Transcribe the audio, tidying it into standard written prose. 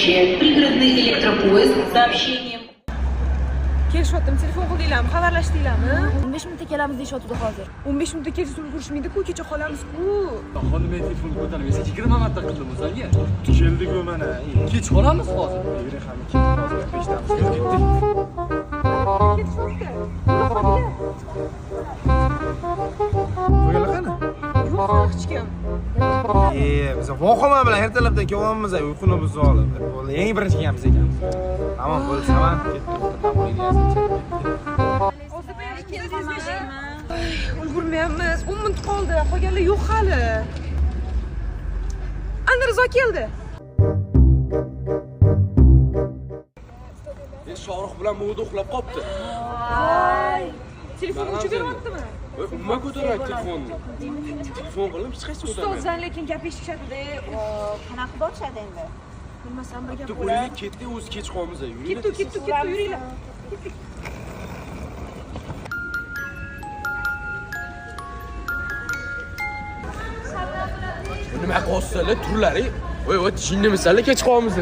сообщает пригородный электропоезд с сообщением. Kelishyaptim, telefon qildinglarmi, xabarlashdinglarmi? 15 minutda kelamiz deyishyapti hozir. 15 minutda kelishib ulgurishmaydi-ku, kecha qolamiz-ku. Xonim telefon ko'tarmaysa 20 marta qildim o'zalga. Keldik-ku mana. Kech qolamiz hozir. Yuri ham ketdik hozir 5 daqiqa ketdik. Qo'ylar qani? Yo'q, hech kim. Biz voqima bilan ertalabdan kelyapmiz, uyquni buzib olib. Bo'ldi, yangi birinchi kelamiz ekanmiz. Tamam, bo'ldi, tamam. Ketdik. Ulgurmayapmiz. 10 minut qoldi. Qolganlar yo'q hali. Ana Rizo keldi. Shohruh bilan Muvda uxlab qopti. Voy! Telefon o'chirayaptimi? Umuman ko'tarmaydi telefonni. Telefon qilib hech qaysi ko'tarmaydi. Ustozdan lekin gaplashishyapti. Qanaqa bo'lishadi endi? Bilmasam bir gap Bitta bo'lar. qo'ying, ketdi, o'zi kech qolamiz. Ketdi, yuringlar. Nima qilyapsizlar, turlari? Voy, jinni misallar kech qolamiz.